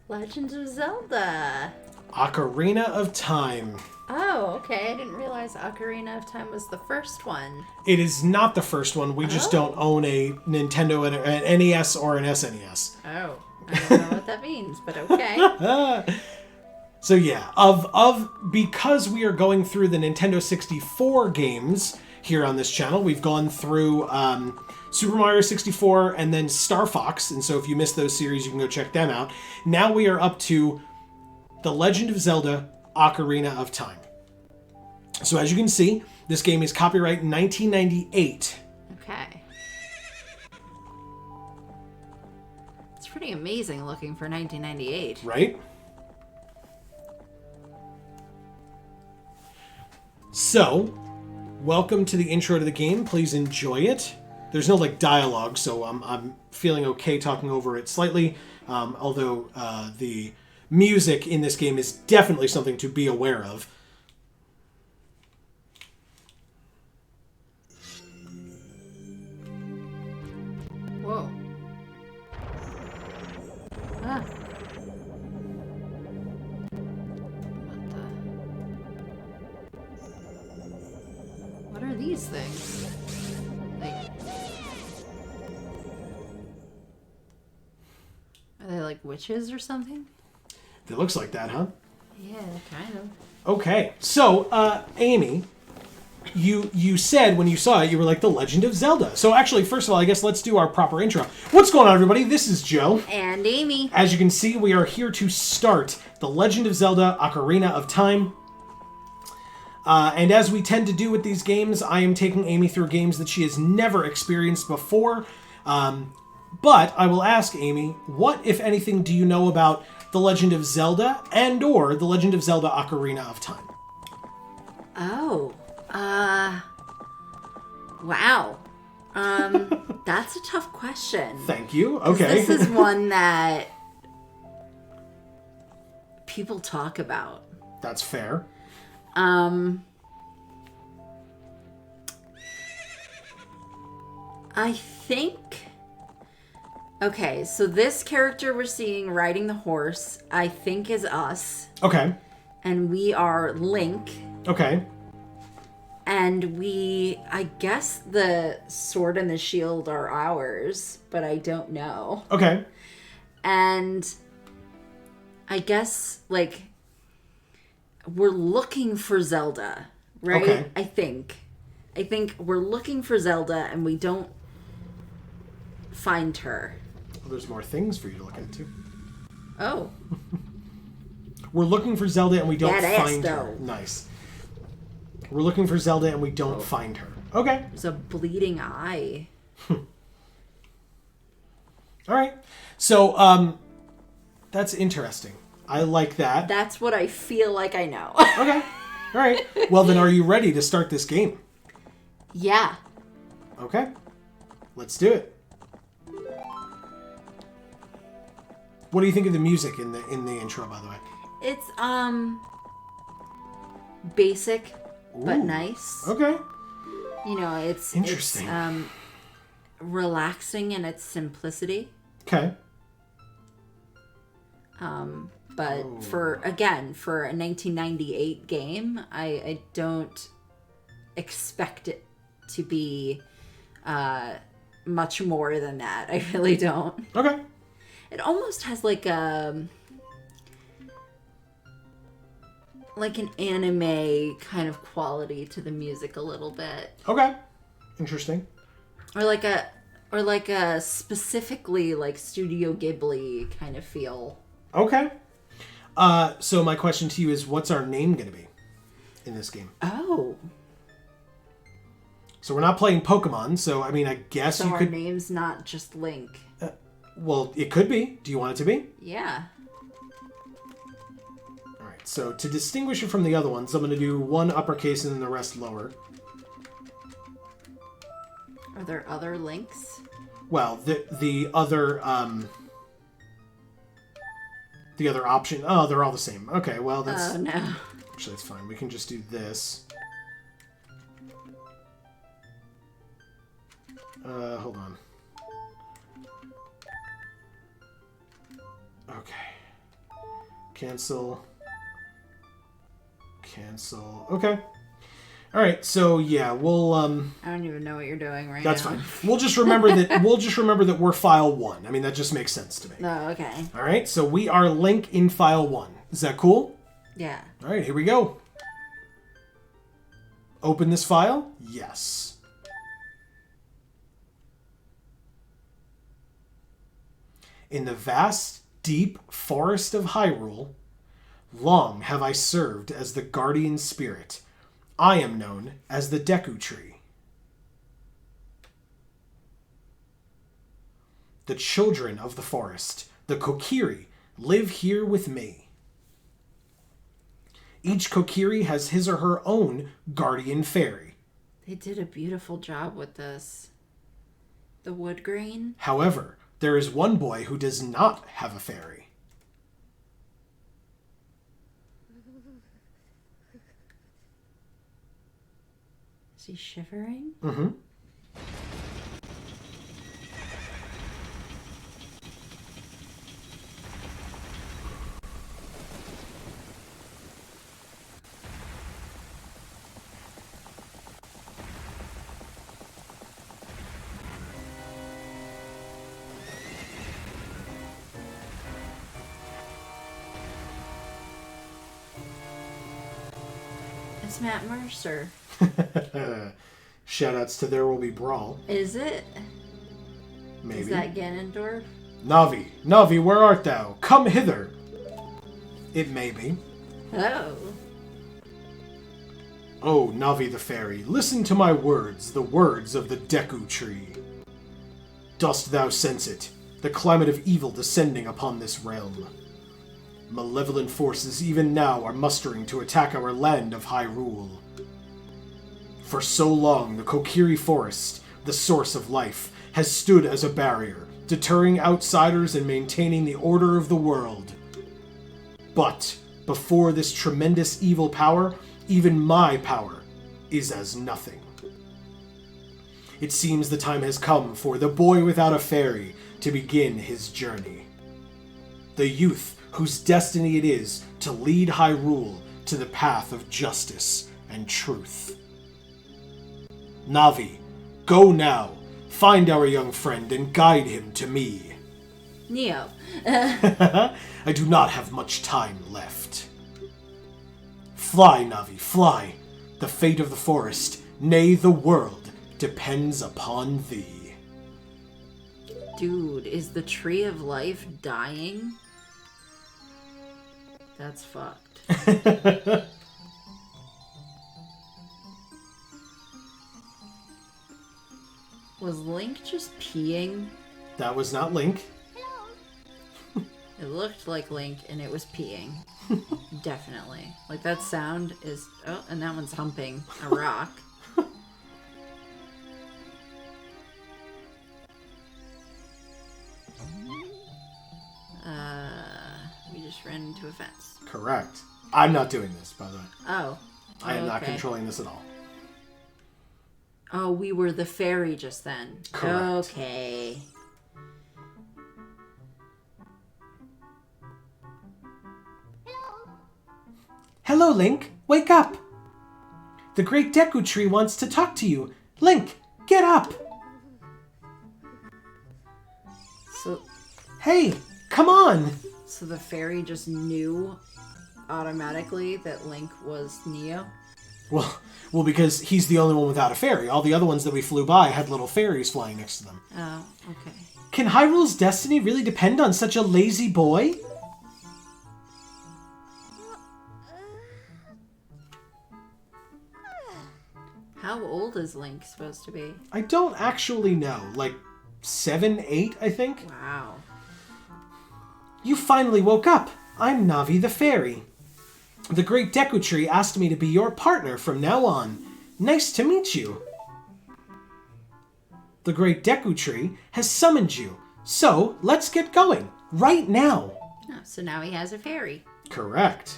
Legend of Zelda. Ocarina of Time. Oh, okay. I didn't realize Ocarina of Time was the first one. It is not the first one. We just don't own a Nintendo, an NES, or an SNES. Oh, I don't know what that means, but okay. So yeah, because we are going through the Nintendo 64 games here on this channel, we've gone through Super Mario 64 and then Star Fox, and so if you missed those series, you can go check them out. Now we are up to The Legend of Zelda: Ocarina of Time. So as you can see, this game is copyright 1998. Okay. It's pretty amazing looking for 1998. Right? So, welcome to the intro to the game. Please enjoy it. There's no like dialogue, so I'm feeling okay talking over it slightly. Although the music in this game is definitely something to be aware of. Whoa. Ah. What are these things? Like, are they like witches or something? It looks like that, huh? Yeah, kind of. Okay, so Amy, you said when you saw it, you were like, The Legend of Zelda. So actually, first of all, I guess let's do our proper intro. What's going on, everybody? This is Joe. And Amy. As you can see, we are here to start The Legend of Zelda: Ocarina of Time. And as we tend to do with these games, I am taking Amy through games that she has never experienced before. But I will ask Amy, what, if anything, do you know about The Legend of Zelda and or The Legend of Zelda: Ocarina of Time? Oh. Wow. That's a tough question. Thank you. Okay. This is one that people talk about. That's fair. I think... Okay, so this character we're seeing riding the horse, I think is us. Okay. And we are Link. Okay. And I guess the sword and the shield are ours, but I don't know. Okay. And I guess, like, we're looking for Zelda, right? Okay. I think we're looking for Zelda and we don't find her. Well, there's more things for you to look at, too. Oh. We're looking for Zelda and we don't Badass, find her. though. Nice. We're looking for Zelda and we don't find her. Okay. There's a bleeding eye. All right. So, that's interesting. I like that. That's what I feel like I know. Okay. All right. Well, then are you ready to start this game? Yeah. Okay. Let's do it. What do you think of the music in the intro, by the way? It's basic but Ooh. Nice. Okay. You know, it's interesting. It's, relaxing in its simplicity. Okay. But for a 1998 game, I don't expect it to be much more than that. I really don't. Okay. It almost has like an anime kind of quality to the music a little bit. Okay. Interesting. Or like a specifically like Studio Ghibli kind of feel. Okay. So my question to you is, what's our name going to be in this game? Oh. So we're not playing Pokemon, so I mean, I guess So you our could... name's not just Link. Well, it could be. Do you want it to be? Yeah. All right. So to distinguish it from the other ones, I'm going to do one uppercase and then the rest lower. Are there other Links? Well, the other option. Oh, they're all the same. Okay. Well, that's... Oh, no. Actually, that's fine. We can just do this. Hold on. Okay. Cancel. Cancel. Okay. All right. So yeah, we'll I don't even know what you're doing right That's now. fine. We'll just remember that we're file 1. I mean, that just makes sense to me. Oh, okay. All right. So we are Link in file 1. Is that cool? Yeah. All right. Here we go. Open this file. Yes. In the vast, deep forest of Hyrule, long have I served as the guardian spirit. I am known as the Deku Tree. The children of the forest, the Kokiri, live here with me. Each Kokiri has his or her own guardian fairy. They did a beautiful job with this. The wood grain. However, there is one boy who does not have a fairy. Is he shivering? Mm-hmm. It's Matt Mercer. Shoutouts to There Will Be Brawl. Is it? Maybe. Is that Ganondorf? Navi, where art thou? Come hither. It may be. Oh. Oh, Navi the fairy, listen to my words, the words of the Deku Tree. Dost thou sense it, the climate of evil descending upon this realm? Malevolent forces even now are mustering to attack our land of Hyrule. For so long, the Kokiri Forest, the source of life, has stood as a barrier, deterring outsiders and maintaining the order of the world. But, before this tremendous evil power, even my power is as nothing. It seems the time has come for the boy without a fairy to begin his journey. The youth whose destiny it is to lead Hyrule to the path of justice and truth. Navi, go now, find our young friend and guide him to me. Neo. I do not have much time left. Fly, Navi, fly. The fate of the forest, nay the world, depends upon thee. Dude, is the tree of life dying? That's fucked. Was Link just peeing? That was not Link. It looked like Link and it was peeing. Definitely. Like that sound is... Oh, and that one's humping a rock. We just ran into a fence. Correct. I'm not doing this, by the way. Oh. I am not okay. controlling this at all. Oh, we were the fairy just then. Correct. Okay. Hello, Link. Wake up. The great Deku Tree wants to talk to you. Link, get up. So... Hey, come on. So the fairy just knew automatically that Link was Neo? Well, because he's the only one without a fairy. All the other ones that we flew by had little fairies flying next to them. Oh, okay. Can Hyrule's destiny really depend on such a lazy boy? How old is Link supposed to be? I don't actually know. Like 7, 8, I think? Wow. You finally woke up. I'm Navi the fairy. The great Deku Tree asked me to be your partner from now on. Nice to meet you. The great Deku Tree has summoned you. So, let's get going. Right now. Oh, so now he has a fairy. Correct.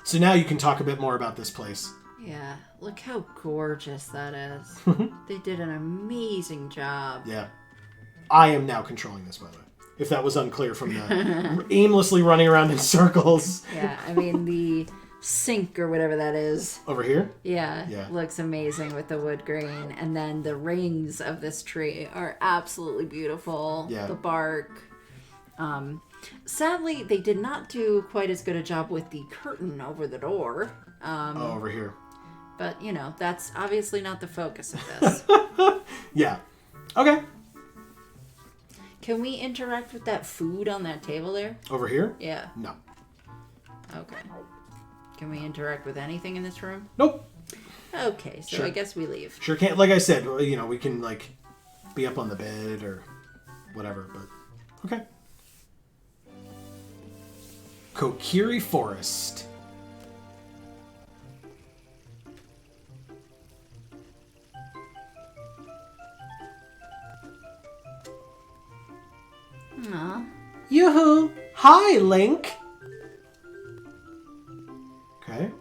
So now you can talk a bit more about this place. Yeah, look how gorgeous that is. They did an amazing job. Yeah. I am now controlling this, by the way. if that was unclear from the aimlessly running around in circles. Yeah, I mean, the sink or whatever that is. Over here? Yeah, Yeah. looks amazing with the wood grain. And then the rings of this tree are absolutely beautiful. Yeah. The bark. Sadly, they did not do quite as good a job with the curtain over the door. Over here. But, you know, that's obviously not the focus of this. Yeah. Okay. Can we interact with that food on that table there? Over here? Yeah. No. Okay. Can we interact with anything in this room? Nope. Okay, so Sure. I guess we leave. Sure can't. Like I said, you know, we can, like, be up on the bed or whatever, but... Okay. Kokiri Forest. Aw. Yoo-hoo! Hi, Link! Okay,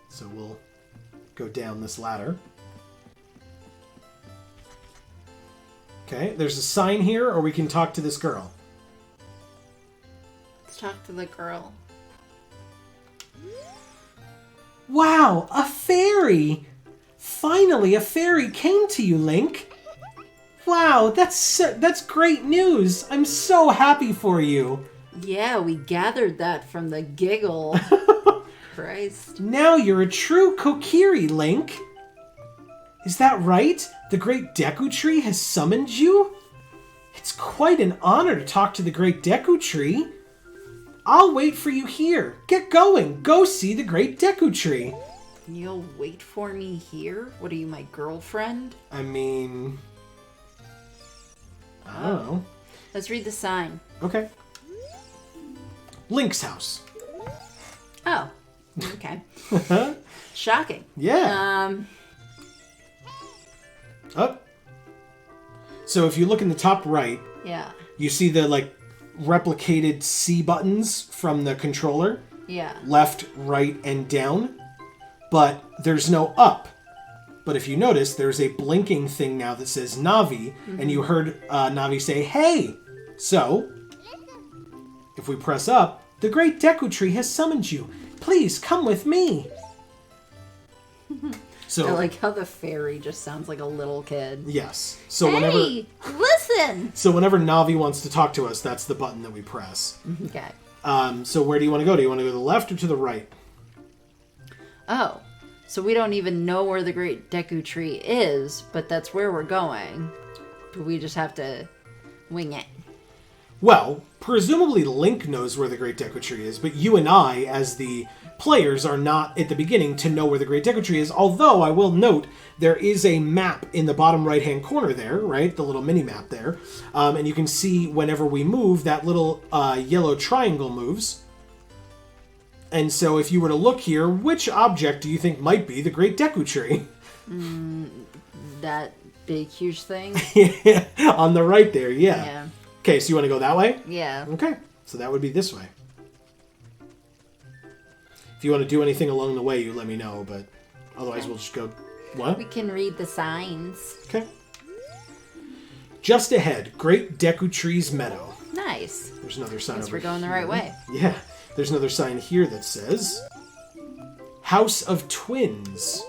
so we'll go down this ladder. Okay, there's a sign here, or we can talk to this girl. Let's talk to the girl. Wow, a fairy! Finally, a fairy came to you, Link. Wow, that's great news. I'm so happy for you. Yeah, we gathered that from the giggle. Christ. Now you're a true Kokiri, Link. Is that right? The great Deku Tree has summoned you? It's quite an honor to talk to the great Deku Tree. I'll wait for you here. Get going. Go see the great Deku Tree. You'll wait for me here? What are you, my girlfriend? I mean... I don't know. Let's read the sign. Okay. Link's house. Oh, okay. Shocking. Yeah. Up. So if you look in the top right, Yeah. you see the, like, replicated C buttons from the controller. Yeah. Left, right, and down. But there's no up. But if you notice, there's a blinking thing now that says Navi, and you heard Navi say, "Hey!" So, if we press up, the great Deku Tree has summoned you. Please come with me. So, I like how the fairy just sounds like a little kid. yes. So Hey, listen! whenever Navi wants to talk to us, that's the button that we press. Okay. So where do you want to go? Do you want to go to the left or to the right? Oh, so we don't even know where the great Deku Tree is, but that's where we're going. But we just have to wing it. Well, presumably Link knows where the Great Deku Tree is, but you and I, as the players, are not at the beginning to know where the Great Deku Tree is, although I will note there is a map in the bottom right-hand corner there, right? The little mini-map there. And you can see whenever we move, that little yellow triangle moves. And so if you were to look here, which object do you think might be the Great Deku Tree? That big, huge thing? On the right there, yeah. Yeah. Okay, so you want to go that way? Yeah. Okay, so that would be this way. If you want to do anything along the way, you let me know, but otherwise we'll just go... What? We can read the signs. Okay. Just ahead, Great Deku Tree's Meadow. Nice. There's another sign Guess over we're going the here. right way. Yeah. There's another sign here that says... House of Twins.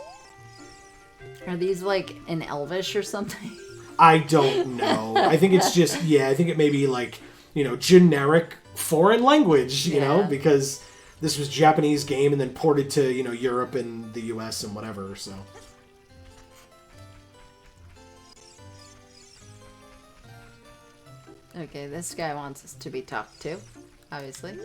Are these like in Elvish or something? I don't know. I think it's just, I think it may be like, generic foreign language, you know, because this was Japanese game and then ported to, Europe and the US and whatever, so. Okay, this guy wants us to be talked to, obviously.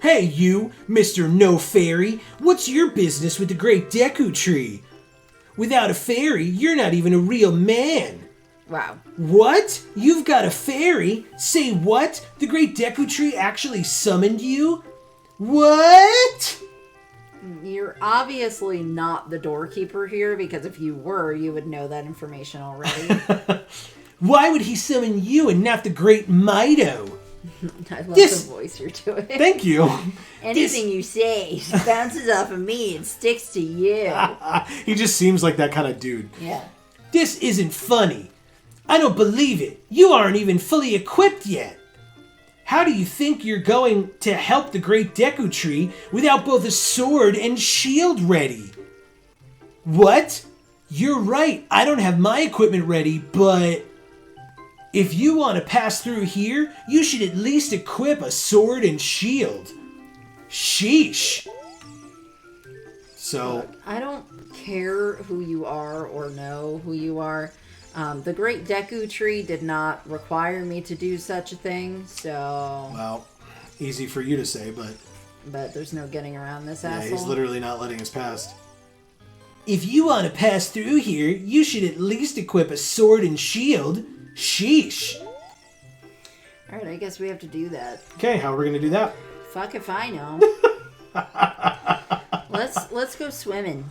Hey you, Mr. No Fairy, what's your business with the Great Deku Tree? Without a fairy, you're not even a real man. Wow. What? You've got a fairy? Say what? The Great Deku Tree actually summoned you? What? You're obviously not the doorkeeper here, because if you were, you would know that information already. Why would he summon you and not the Great Mido? I love the voice you're doing. Thank you. Anything you say bounces off of me and sticks to you. He just seems like that kind of dude. Yeah. This isn't funny. I don't believe it. You aren't even fully equipped yet. How do you think you're going to help the Great Deku Tree without both a sword and shield ready? What? You're right. I don't have my equipment ready, but if you want to pass through here, you should at least equip a sword and shield. Sheesh. So, Look, I don't care who you are or know who you are. The Great Deku Tree did not require me to do such a thing, so... well, easy for you to say, but there's no getting around this yeah, asshole. he's literally not letting us pass. If you want to pass through here, you should at least equip a sword and shield. Sheesh. Alright, I guess we have to do that. Okay, how are we going to do that? Fuck if I know. Let's go swimming.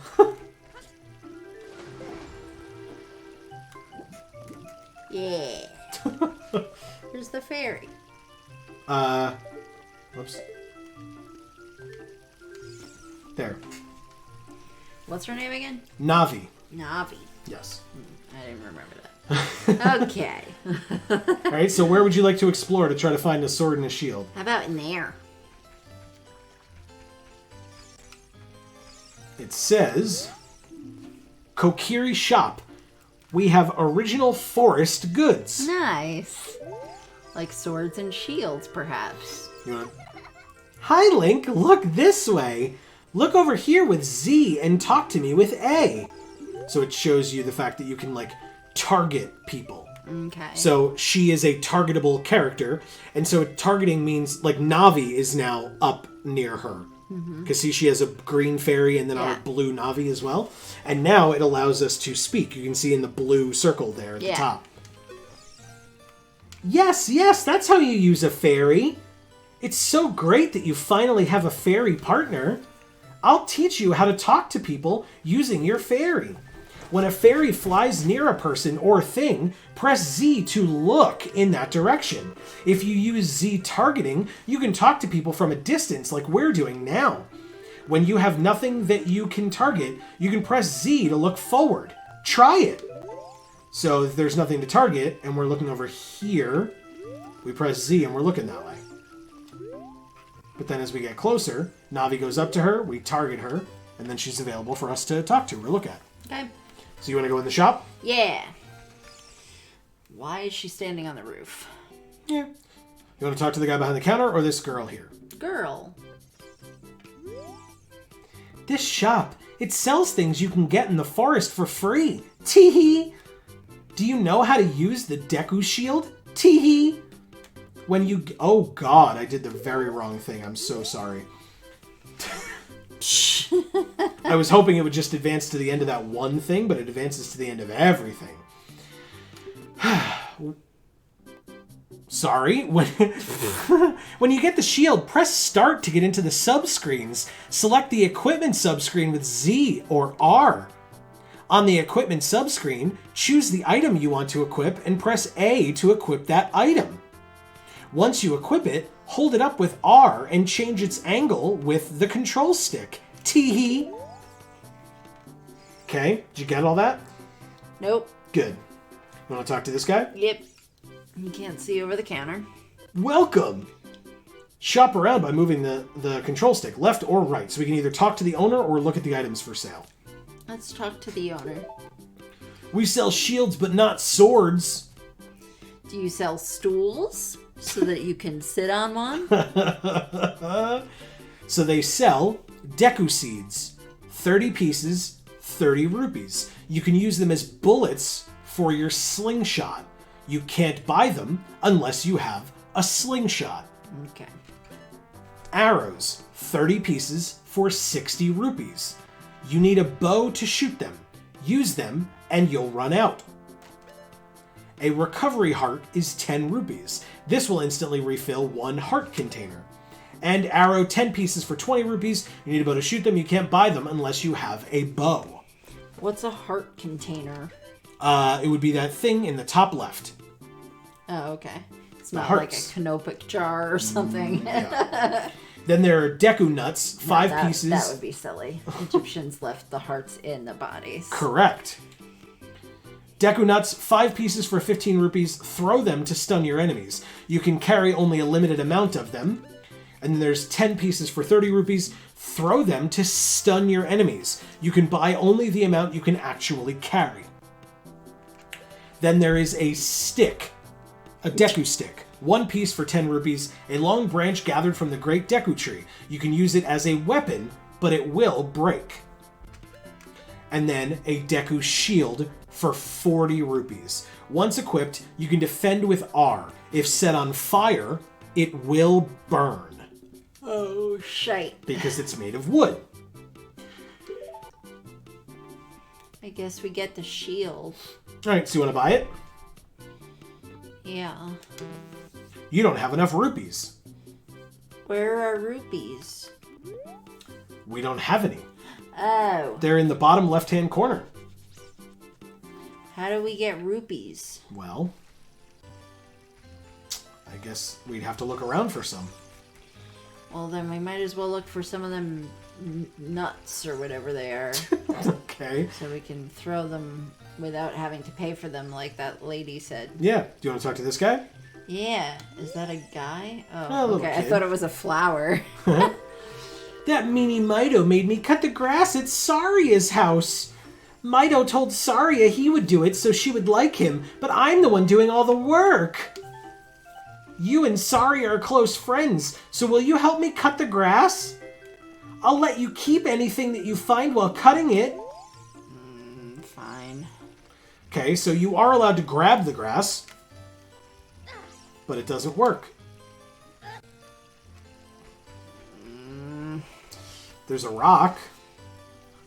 Yeah. Here's the ferry. Whoops. There. What's her name again? Navi. Navi. Yes. I didn't remember that. Okay. Alright, so where would you like to explore to try to find a sword and a shield? How about in there? It says, Kokiri Shop. We have original forest goods. Nice. Like swords and shields, perhaps. You want? Hi, Link. Look this way. Look over here with Z and talk to me with A. So it shows you the fact that you can, like, target people. Okay. So she is a targetable character. And so targeting means, like, Navi is now up near her. Because see, she has a green fairy and then a blue Navi as well. And now it allows us to speak. You can see in the blue circle there at the top. Yes, that's how you use a fairy. It's so great that you finally have a fairy partner. I'll teach you how to talk to people using your fairy. When a fairy flies near a person or thing, press Z to look in that direction. If you use Z targeting, you can talk to people from a distance like we're doing now. When you have nothing that you can target, you can press Z to look forward. Try it. So if there's nothing to target and we're looking over here, we press Z and we're looking that way. But then as we get closer, Navi goes up to her, we target her, and then she's available for us to talk to or look at. Okay. So you want to go in the shop? Yeah. Why is she standing on the roof? Yeah. You want to talk to the guy behind the counter or this girl here? Girl. This shop, it sells things you can get in the forest for free. Teehee. Do you know how to use the Deku Shield? Teehee. When you... Oh god, I did the very wrong thing. I'm so sorry. I was hoping it would just advance to the end of that one thing, but it advances to the end of everything. Sorry. When you get the shield, press start to get into the subscreens. Select the equipment subscreen with Z or R. On the equipment subscreen, choose the item you want to equip and press A to equip that item. Once you equip it, hold it up with R and change its angle with the control stick. Teehee. Okay, did you get all that? Nope. Good. You want to talk to this guy? Yep. You can't see over the counter. Welcome! Shop around by moving the control stick left or right, so we can either talk to the owner or look at the items for sale. Let's talk to the owner. We sell shields, but not swords. Do you sell stools so that you can sit on one? So they sell Deku Seeds. 30 pieces, 30 rupees. You can use them as bullets for your slingshot. You can't buy them unless you have a slingshot. Okay. Arrows. 30 pieces for 60 rupees. You need a bow to shoot them. Use them and you'll run out. A recovery heart is 10 rupees. This will instantly refill one heart container. And arrow, 10 pieces for 20 rupees. You need a bow to shoot them. You can't buy them unless you have a bow. What's a heart container? It would be that thing in the top left. Oh, okay. It's not hearts. like a canopic jar or something. Yeah. Then there are Deku Nuts, 5 pieces. That would be silly. Egyptians left the hearts in the bodies. Correct. Deku Nuts, 5 pieces for 15 rupees. Throw them to stun your enemies. You can carry only a limited amount of them. And then there's 10 pieces for 30 rupees. Throw them to stun your enemies. You can buy only the amount you can actually carry. Then there is a stick, a Deku stick. 1 piece for 10 rupees, a long branch gathered from the Great Deku Tree. You can use it as a weapon, but it will break. And then a Deku Shield for 40 rupees. Once equipped, you can defend with R. If set on fire, it will burn. Oh, shite. Because it's made of wood. I guess we get the shield. Alright, so you want to buy it? Yeah. You don't have enough rupees. Where are rupees? We don't have any. Oh. They're in the bottom left-hand corner. How do we get rupees? Well, I guess we'd have to look around for some. Well, then we might as well look for some of them nuts or whatever they are. Okay. So we can throw them without having to pay for them like that lady said. Yeah. Do you want to talk to this guy? Yeah. Is that a guy? A Oh, little okay. I kid. thought it was a flower. That meanie Mido made me cut the grass at Saria's house. Mido told Saria he would do it so she would like him, but I'm the one doing all the work. You and Saria are close friends, so will you help me cut the grass? I'll let you keep anything that you find while cutting it. Fine. Okay, so you are allowed to grab the grass, but it doesn't work. There's a rock.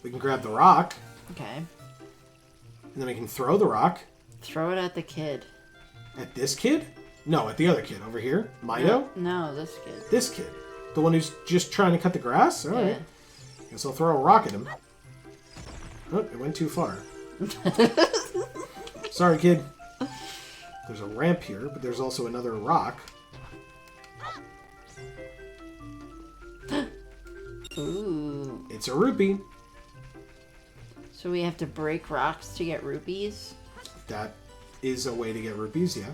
We can grab the rock, Okay. and then we can throw the rock Throw it at the kid. at this kid? No, at the other kid over here. Mido? No, this kid. This kid. The one who's just trying to cut the grass? All right. Guess I'll throw a rock at him. Oh, it went too far. Sorry, kid. There's a ramp here, but there's also another rock. Ooh. It's a rupee. So we have to break rocks to get rupees? That is a way to get rupees, yeah.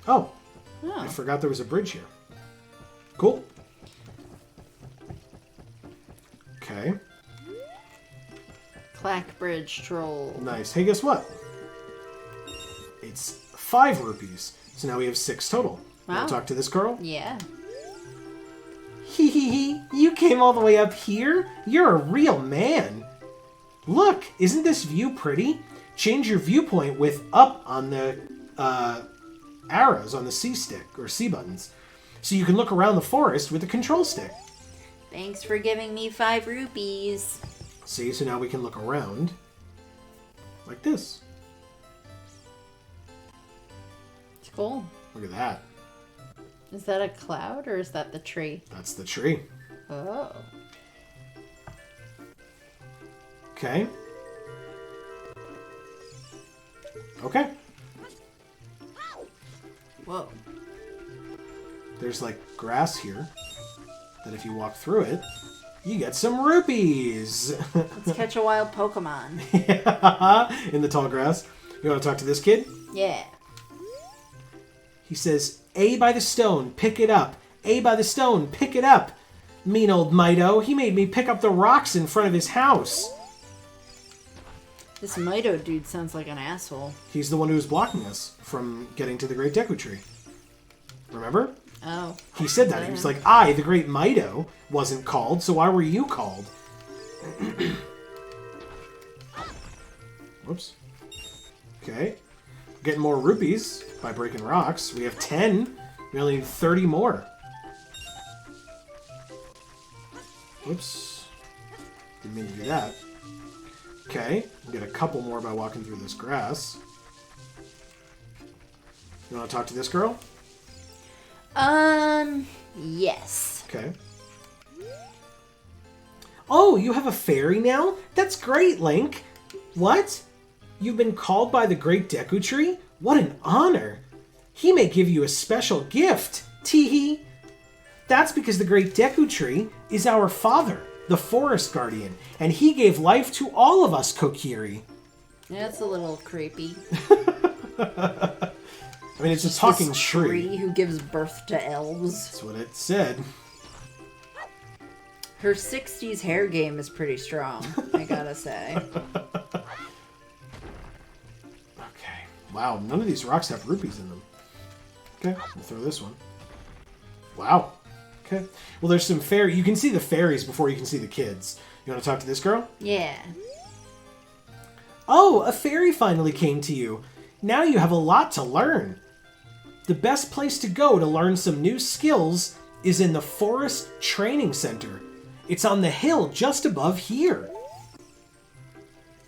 Oh, I Oh. forgot there was a bridge here. Cool. Okay, Clack Bridge Troll. nice. Hey, guess what? It's 5 rupees. So now we have 6 total. Wow. Want to talk to this girl? Yeah. Hee hee hee. You came all the way up here? You're a real man. Look, isn't this view pretty? Change your viewpoint with up on the arrows on the C stick or C buttons. So you can look around the forest with the control stick. Thanks for giving me 5 rupees. See, so now we can look around like this. It's cool. Look at that. Is that a cloud or is that the tree? That's the tree. Oh. Okay. Okay. Whoa. There's like grass here that if you walk through it, you get some rupees. Let's catch a wild Pokemon. Yeah, in the tall grass. You want to talk to this kid? Yeah. He says, A by the stone, pick it up. A by the stone, pick it up. Mean old Mido, he made me pick up the rocks in front of his house. This Mido dude sounds like an asshole. He's the one who was blocking us from getting to the Great Deku Tree. Remember? Oh. He said that. He was like, I, the Great Mido, wasn't called, so why were you called? Whoops. Okay. Getting more rupees by breaking rocks. We have 10. We only need 30 more. Whoops. Didn't mean to do that. Okay. We'll get a couple more by walking through this grass. You want to talk to this girl? Yes. Okay. Oh, you have a fairy now? That's great, Link. What? You've been called by the Great Deku Tree? What an honor. He may give you a special gift. Teehee. That's because the Great Deku Tree is our father. the forest guardian, and he gave life to all of us Kokiri. That's a little creepy. I mean, it's a talking tree. Who gives birth to elves. That's what it said. Her 60s hair game is pretty strong, I gotta say. Okay. Wow, none of these rocks have rupees in them. Okay, we'll throw this one. Wow. Okay. Well, there's some fairy. You can see the fairies before you can see the kids. You want to talk to this girl? Yeah. Oh, a fairy finally came to you. Now you have a lot to learn. The best place to go to learn some new skills is in the Forest Training Center. It's on the hill just above here.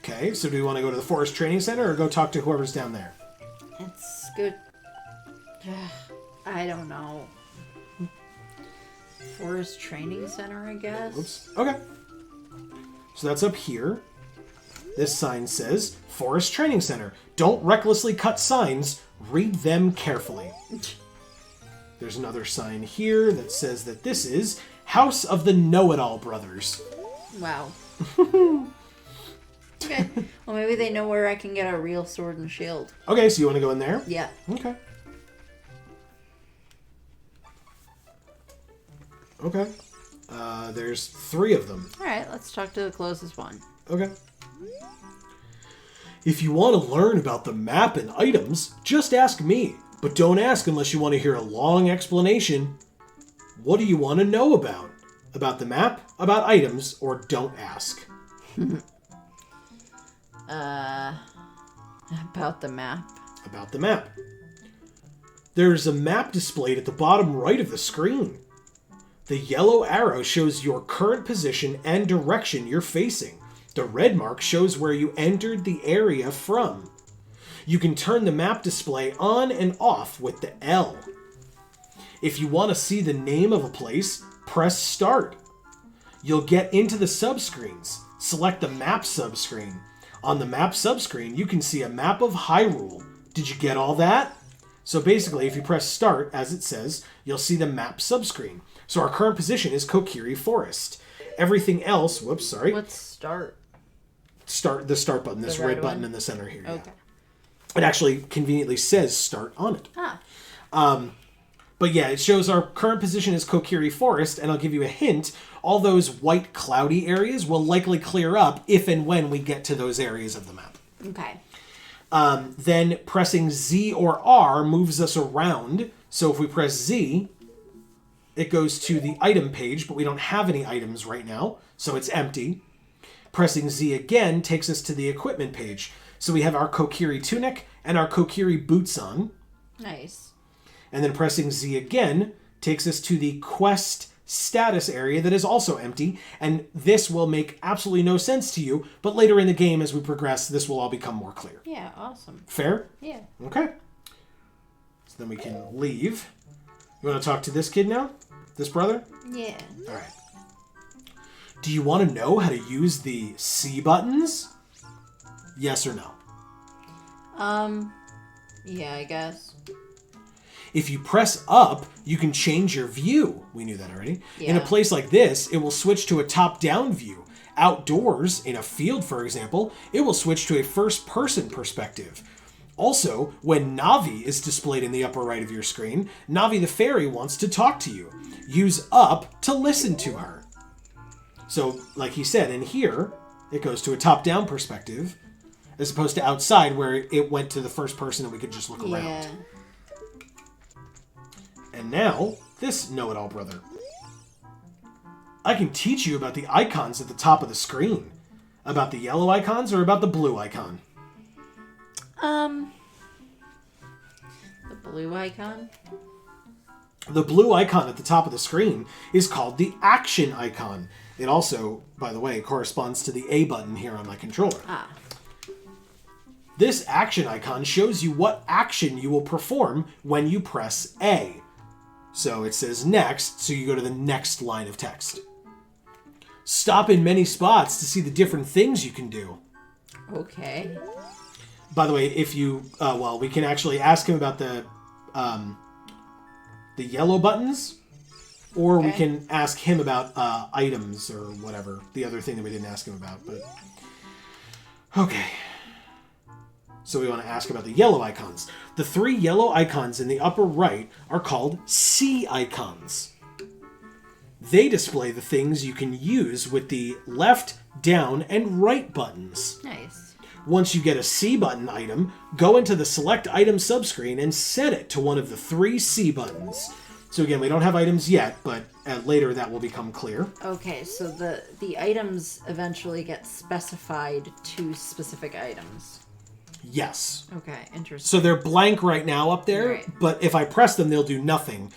Okay, so do we want to go to the Forest Training Center or go talk to whoever's down there? It's good. I don't know. Forest Training Center, I guess? Oops. Okay. So that's up here. This sign says, Forest Training Center. Don't recklessly cut signs. Read them carefully. There's another sign here that says that this is House of the Know-It-All Brothers. Wow. Okay. Well, maybe they know where I can get a real sword and shield. Okay, so you want to go in there? Yeah. Okay. Okay. There's 3 of them. All right, let's talk to the closest one. Okay. If you want to learn about the map and items, just ask me. But don't ask unless you want to hear a long explanation. What do you want to know about? About the map, about items, or don't ask? About the map. About the map. There's a map displayed at the bottom right of the screen. The yellow arrow shows your current position and direction you're facing. The red mark shows where you entered the area from. You can turn the map display on and off with the L. If you want to see the name of a place, press Start. You'll get into the subscreens. Select the map subscreen. On the map subscreen, you can see a map of Hyrule. Did you get all that? So basically, if you press Start, as it says, you'll see the map subscreen. So our current position is Kokiri Forest. Everything else, whoops, sorry. What's Start? The Start button, this The red red button one? in the center here. Okay. Yeah. It actually conveniently says Start on it. Ah. But yeah, it shows our current position is Kokiri Forest, and I'll give you a hint. All those white cloudy areas will likely clear up if and when we get to those areas of the map. Okay. Then pressing Z or R moves us around. So if we press Z, it goes to the item page, but we don't have any items right now, so it's empty. Pressing Z again takes us to the equipment page. So we have our Kokiri tunic and our Kokiri boots on. Nice. And then pressing Z again takes us to the quest status area that is also empty. And this will make absolutely no sense to you, but later in the game as we progress, this will all become more clear. Yeah, awesome. Fair? Yeah. Okay. So then we can leave. You want to talk to this kid now? This brother? Yeah. All right. Do you want to know how to use the C buttons? Yes or no? Yeah, I guess. If you press up, you can change your view. We knew that already. Yeah. In a place like this, it will switch to a top-down view. Outdoors, in a field, for example, it will switch to a first-person perspective. Also, when Navi is displayed in the upper right of your screen, Navi the fairy wants to talk to you. Use up to listen to her. So, like he said, in here, it goes to a top-down perspective, as opposed to outside where it went to the first person and we could just look around. Yeah. And now, this know-it-all brother. I can teach you about the icons at the top of the screen. About the yellow icons or about the blue icon? The blue icon? The blue icon at the top of the screen is called the action icon. It also, by the way, corresponds to the A button here on my controller. Ah. This action icon shows you what action you will perform when you press A. So it says next, so you go to the next line of text. Stop in many spots to see the different things you can do. Okay. By the way, if you, we can actually ask him about the yellow buttons. Or we Okay. can ask him about items or whatever. The other thing that we didn't ask him about. But okay. So we want to ask about the yellow icons. The 3 yellow icons in the upper right are called C icons. They display the things you can use with the left, down, and right buttons. Nice. Once you get a C button item, go into the Select Item subscreen and set it to one of the 3 C buttons. So again, we don't have items yet, but later that will become clear. Okay, so the items eventually get specified to specific items. Yes. Okay, interesting. So they're blank right now up there, Right. but if I press them, they'll do nothing.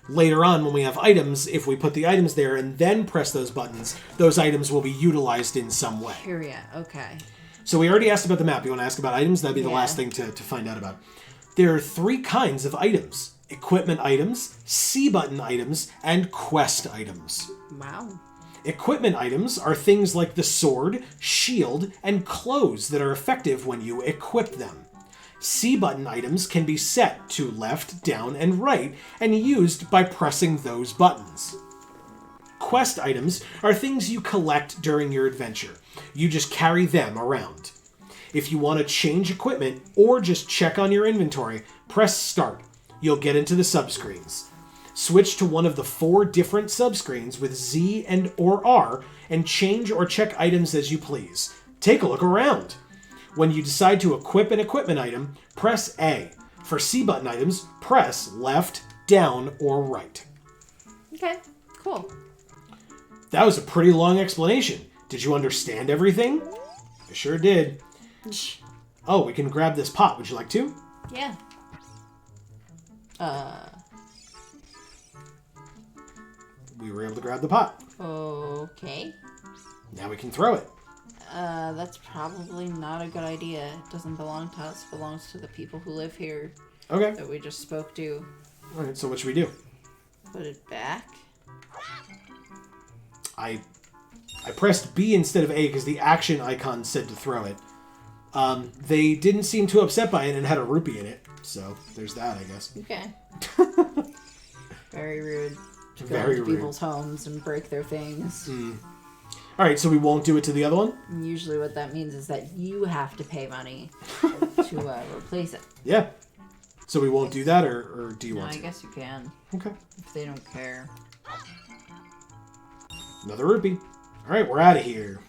Later on, when we have items, if we put the items there and then press those buttons, those items will be utilized in some way. Period. Okay. So we already asked about the map. You want to ask about items? That'd be the Yeah. last thing to find out about. There are 3 kinds of items. Equipment items, C-button items, and quest items. Wow. Equipment items are things like the sword, shield, and clothes that are effective when you equip them. C-button items can be set to left, down, and right, and used by pressing those buttons. Quest items are things you collect during your adventure. You just carry them around. If you want to change equipment or just check on your inventory, press Start. You'll get into the subscreens. Switch to one of the 4 different subscreens with Z and or R and change or check items as you please. Take a look around. When you decide to equip an equipment item, press A. For C-button items, press left, down, or right. Okay, cool. That was a pretty long explanation. Did you understand everything? I sure did. Oh, we can grab this pot. Would you like to? Yeah. We were able to grab the pot. Okay. Now we can throw it. That's probably not a good idea. It doesn't belong to us. It belongs to the people who live here Okay. that we just spoke to. All right, so what should we do? Put it back. I pressed B instead of A because the action icon said to throw it. They didn't seem too upset by it and had a rupee in it. So there's that, I guess. Okay. Very rude. To go Very into rude. people's homes and break their things. All right, so we won't do it to the other one? And usually what that means is that you have to pay money to replace it. Yeah. So we won't do that, or do you No, want I to? guess you can, Okay. if they don't care. Another rupee. All right, we're out of here.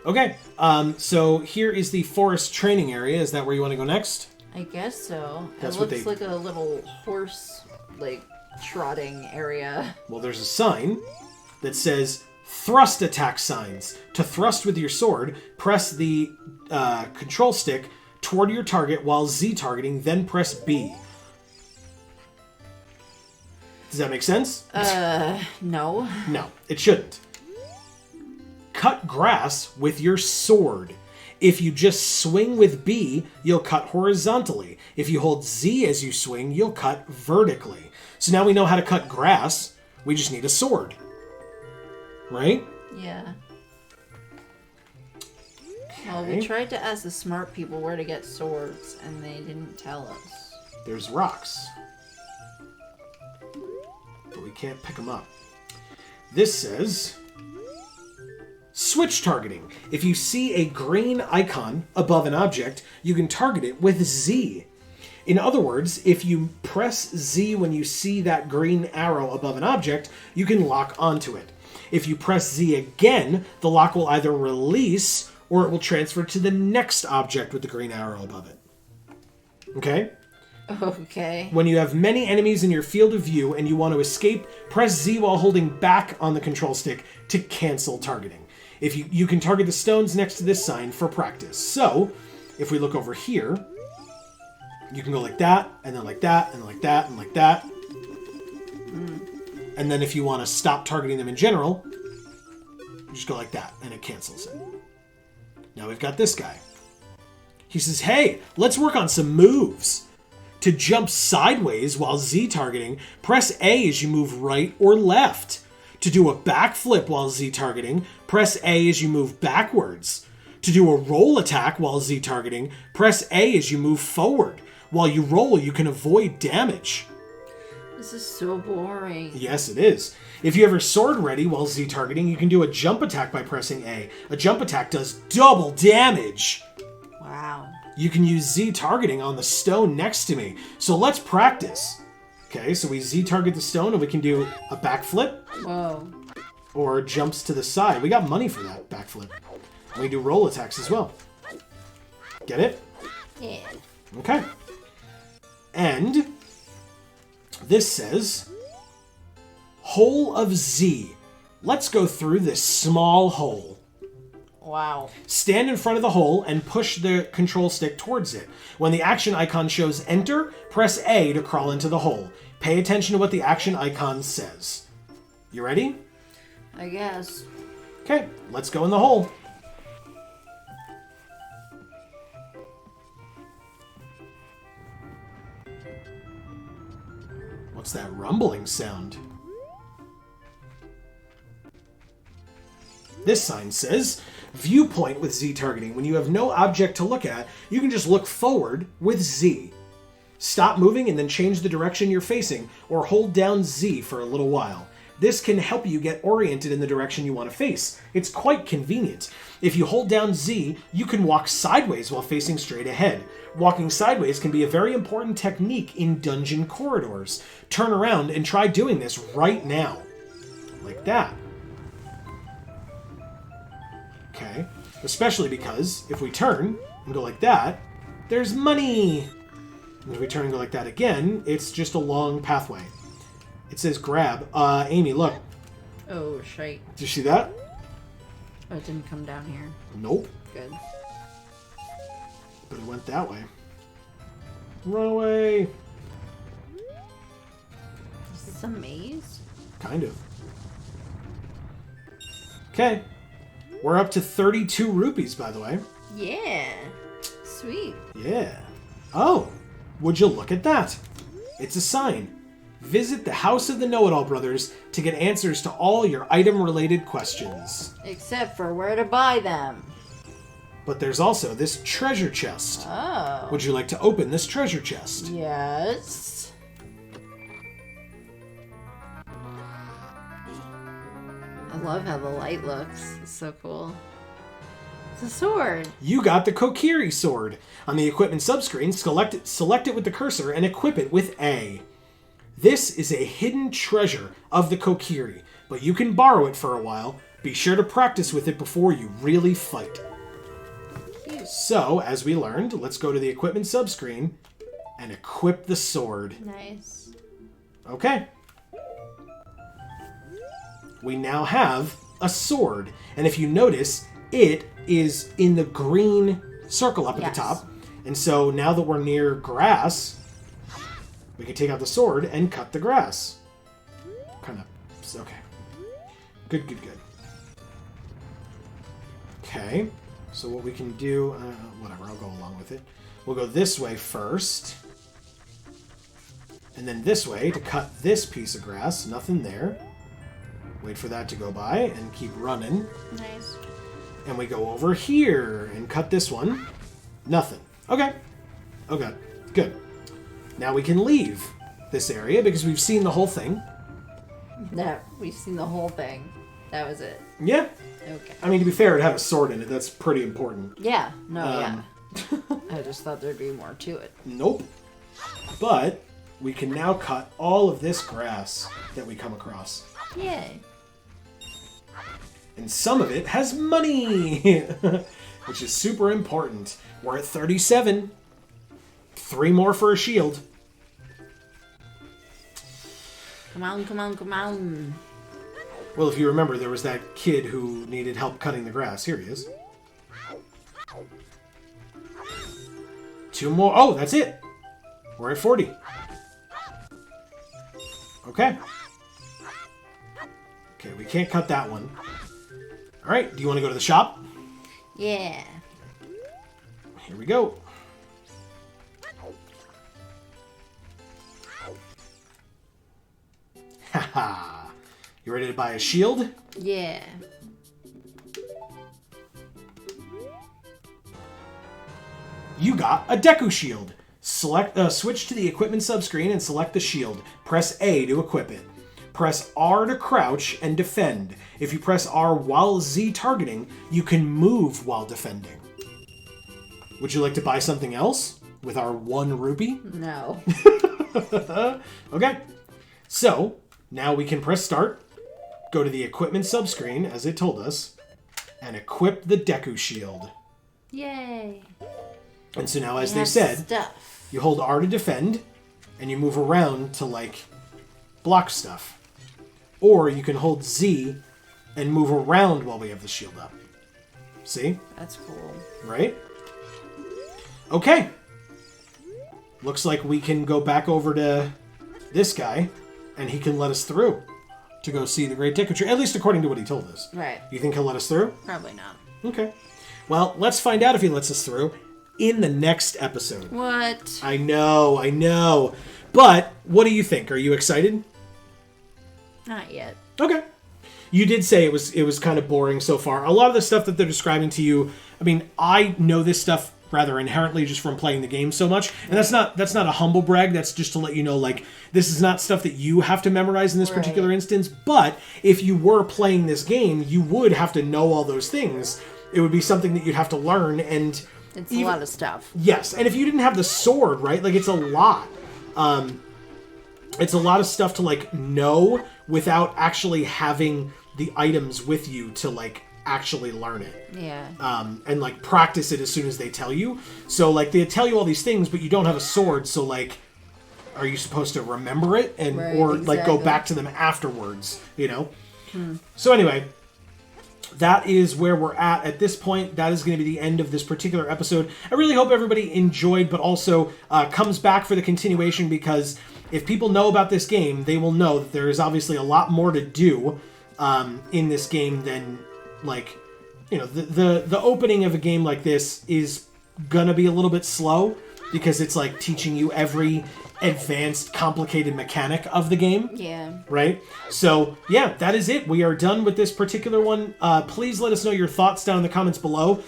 Okay, so here is the forest training area. Is that where you want to go next? I guess so. That's it what looks they- like a little horse, trotting area. Well, there's a sign that says thrust attack signs. To thrust with your sword, press the control stick toward your target while Z targeting, then press B. Does that make sense? No. No, it shouldn't. Cut grass with your sword. If you just swing with B, you'll cut horizontally. If you hold Z as you swing, you'll cut vertically. So now we know how to cut grass. We just need a sword. Right? Yeah. Well, we Okay. tried to ask the smart people where to get swords, and they didn't tell us. There's rocks. But we can't pick them up. This says switch targeting. If you see a green icon above an object, you can target it with Z. In other words, if you press Z when you see that green arrow above an object, you can lock onto it. If you press Z again, the lock will either release or it will transfer to the next object with the green arrow above it. Okay? Okay. When you have many enemies in your field of view and you want to escape, press Z while holding back on the control stick to cancel targeting. If you can target the stones next to this sign for practice. So, if we look over here, you can go like that, and then like that, and like that, and like that. And then if you want to stop targeting them in general, you just go like that, and it cancels it. Now we've got this guy. He says, hey, let's work on some moves. To jump sideways while Z targeting, press A as you move right or left. To do a backflip while Z targeting, press A as you move backwards. To do a roll attack while Z targeting, press A as you move forward. While you roll, you can avoid damage. This is so boring. Yes, it is. If you have your sword ready while Z targeting, you can do a jump attack by pressing A. A jump attack does double damage. Wow. You can use Z targeting on the stone next to me. So let's practice. Okay, so we Z target the stone and we can do a backflip. Whoa. Or jumps to the side. We got money for that backflip. And we do roll attacks as well. Get it? Yeah. Okay. And this says, hole of Z. Let's go through this small hole. Wow. Stand in front of the hole and push the control stick towards it. When the action icon shows enter, press A to crawl into the hole. Pay attention to what the action icon says. You ready? I guess. Okay, let's go in the hole. What's that rumbling sound? This sign says, viewpoint with Z targeting. When you have no object to look at, you can just look forward with Z. Stop moving and then change the direction you're facing, or hold down Z for a little while. This can help you get oriented in the direction you want to face. It's quite convenient. If you hold down Z, you can walk sideways while facing straight ahead. Walking sideways can be a very important technique in dungeon corridors. Turn around and try doing this right now. Like that. Okay, especially because if we turn and go like that, there's money. And if we turn and go like that again, it's just a long pathway. It says grab. Amy, look. Oh, shite. Did you see that? Oh, it didn't come down here. Nope. Good. But it went that way. Run away. Is this a maze? Kind of. Okay. We're up to 32 rupees, by the way. Yeah. Sweet. Yeah. Oh, would you look at that? It's a sign. Visit the House of the Know-It-All Brothers to get answers to all your item-related questions. Except for where to buy them. But there's also this treasure chest. Oh. Would you like to open this treasure chest? Yes. I love how the light looks. It's so cool. It's a sword. You got the Kokiri sword. On the equipment subscreen, select it with the cursor and equip it with A. This is a hidden treasure of the Kokiri, but you can borrow it for a while. Be sure to practice with it before you really fight. Cute. So, as we learned, let's go to the equipment subscreen and equip the sword. Nice. Okay. We now have a sword, and if you notice, it is in the green circle up at the top. And so now that we're near grass, we can take out the sword and cut the grass. Kind of, okay. Good, good, good. Okay, so what we can do, whatever, I'll go along with it. We'll go this way first. And then this way to cut this piece of grass. Nothing there. Wait for that to go by and keep running. Nice. And we go over here and cut this one. Nothing. Okay. Okay. Good. Now we can leave this area because we've seen the whole thing. No, we've seen the whole thing. That was it. Yeah. Okay. I mean, to be fair, it had a sword in it. That's pretty important. Yeah. No, yeah. I just thought there'd be more to it. Nope. But we can now cut all of this grass that we come across. Yay. And some of it has money, which is super important. We're at 37. 3 more for a shield. Come on, come on, come on. Well, if you remember, there was that kid who needed help cutting the grass. Here he is. 2 more. Oh, that's it. We're at 40. Okay. Okay, we can't cut that one. All right, do you want to go to the shop? Yeah. Here we go. Haha. You ready to buy a shield? Yeah. you got a Deku Shield. Switch to the equipment subscreen and select the shield. Press A to equip it. Press R to crouch and defend. If you press R while Z targeting, you can move while defending. Would you like to buy something else with our 1 rupee? No. Okay. So, now we can press start, go to the equipment subscreen, as it told us, and equip the Deku Shield. Yay. And so now, as they said, stuff. you hold R to defend, and you move around to, like, block stuff. Or you can hold Z and move around while we have the shield up. See? That's cool. Right? Okay. Looks like we can go back over to this guy, and he can let us through to go see the Great Deku Tree, at least according to what he told us. Right. You think he'll let us through? Probably not. Okay. Well, let's find out if he lets us through in the next episode. What? I know. But, what do you think? Are you excited? Not yet. Okay. You did say it was kind of boring so far. A lot of the stuff that they're describing to you, I mean, I know this stuff rather inherently just from playing the game so much. And that's not a humble brag. That's just to let you know, like, this is not stuff that you have to memorize in this particular instance. But if you were playing this game, you would have to know all those things. It would be something that you'd have to learn. And it's a lot of stuff. Yes. And if you didn't have the sword, right, like, it's a lot. It's a lot of stuff to, like, know without actually having the items with you to, like, actually learn it. Yeah. And, like, practice it as soon as they tell you. So, like, they tell you all these things, but you don't have a sword, so, like, are you supposed to remember it? Like, go back to them afterwards, you know? So, anyway, that is where we're at this point. That is going to be the end of this particular episode. I really hope everybody enjoyed, but also comes back for the continuation, because if people know about this game, they will know that there is obviously a lot more to do in this game than, like, you know, the opening of a game like this is gonna be a little bit slow, because it's, like, teaching you every advanced, complicated mechanic of the game. Yeah. Right? So, yeah, that is it. We are done with this particular one. Please let us know your thoughts down in the comments below.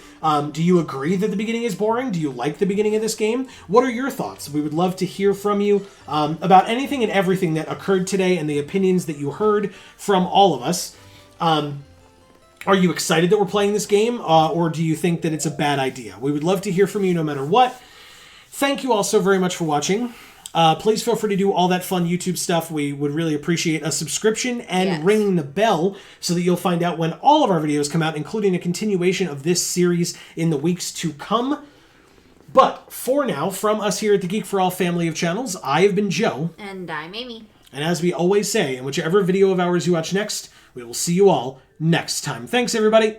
Do you agree that the beginning is boring? Do you like the beginning of this game? What are your thoughts? We would love to hear from you about anything and everything that occurred today and the opinions that you heard from all of us. Are you excited that we're playing this game, or do you think that it's a bad idea? We would love to hear from you no matter what. Thank you all so very much for watching. Please feel free to do all that fun YouTube stuff. We would really appreciate a subscription and ringing the bell so that you'll find out when all of our videos come out, including a continuation of this series in the weeks to come. But for now, from us here at the Geek for All family of channels, I have been Joe. And I'm Amy. And as we always say, in whichever video of ours you watch next, we will see you all next time. Thanks, everybody.